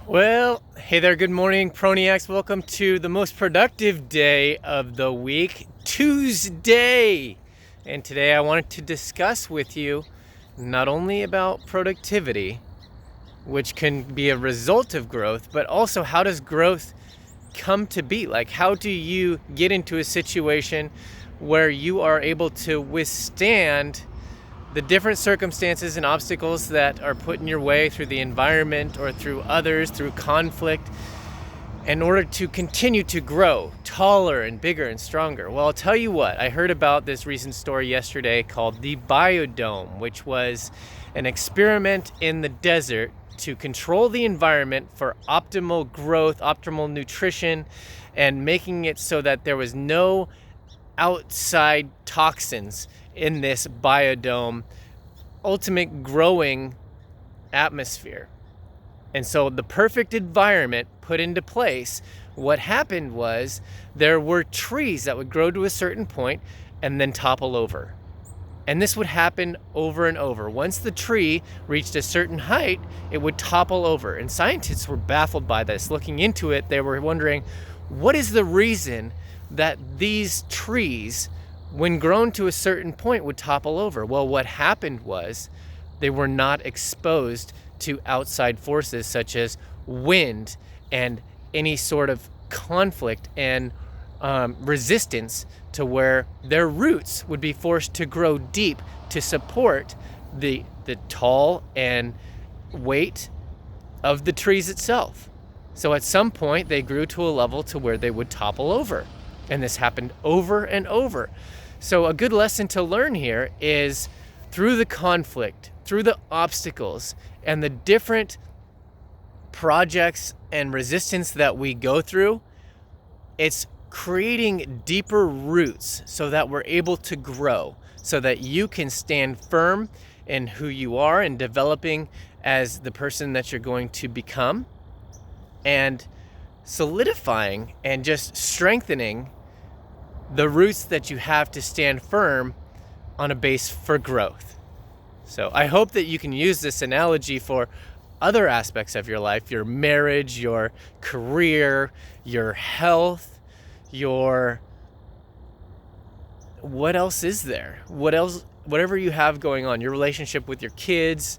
Well, hey there, good morning, Proniacs. Welcome to the most productive day of the week, Tuesday. And today I wanted to discuss with you not only about productivity, which can be a result of growth, but also how does growth come to be? Like, how do you get into a situation where you are able to withstand the different circumstances and obstacles that are put in your way through the environment or through others, through conflict, in order to continue to grow taller and bigger and stronger? Well, I'll tell you what, I heard about this recent story yesterday called the Biodome, which was an experiment in the desert to control the environment for optimal growth, optimal nutrition, and making it so that there was no outside toxins in this biodome, ultimate growing atmosphere. And so the perfect environment put into place, what happened was there were trees that would grow to a certain point and then topple over. And this would happen over and over. Once the tree reached a certain height, it would topple over. And scientists were baffled by this. Looking into it, they were wondering, what is the reason that these trees, when grown to a certain point, would topple over? Well, what happened was they were not exposed to outside forces such as wind and any sort of conflict and resistance, to where their roots would be forced to grow deep to support the tall and weight of the trees itself. So at some point they grew to a level to where they would topple over. And this happened over and over. So a good lesson to learn here is, through the conflict, through the obstacles, and the different projects and resistance that we go through, it's creating deeper roots so that we're able to grow, so that you can stand firm in who you are and developing as the person that you're going to become, and solidifying and just strengthening the roots that you have to stand firm on a base for growth. So I hope that you can use this analogy for other aspects of your life, your marriage, your career, your health, what else is there? Whatever you have going on, your relationship with your kids,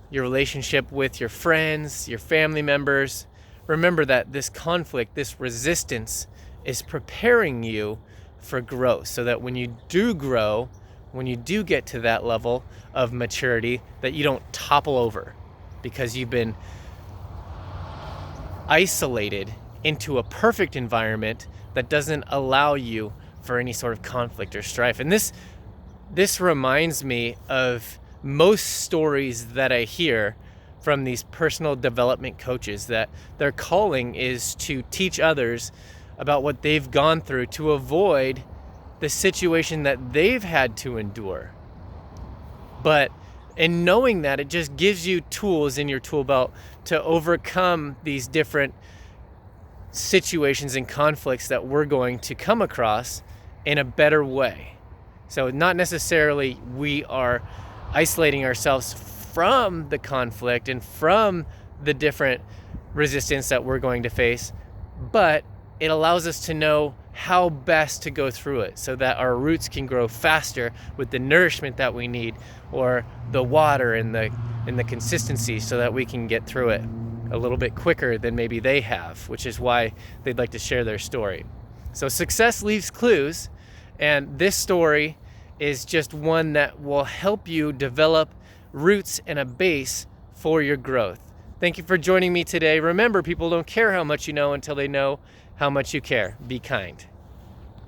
your relationship with your friends, your family members. Remember that this conflict, this resistance, is preparing you for growth, so that when you do grow, when you do get to that level of maturity, that you don't topple over because you've been isolated into a perfect environment that doesn't allow you for any sort of conflict or strife. And this reminds me of most stories that I hear from these personal development coaches, that their calling is to teach others about what they've gone through to avoid the situation that they've had to endure. But in knowing that, it just gives you tools in your tool belt to overcome these different situations and conflicts that we're going to come across in a better way. So not necessarily we are isolating ourselves from the conflict and from the different resistance that we're going to face, but it allows us to know how best to go through it so that our roots can grow faster with the nourishment that we need, or the water and the consistency, so that we can get through it a little bit quicker than maybe they have, which is why they'd like to share their story. So success leaves clues, and this story is just one that will help you develop roots and a base for your growth. Thank you for joining me today. Remember, people don't care how much you know until they know how much you care. Be kind.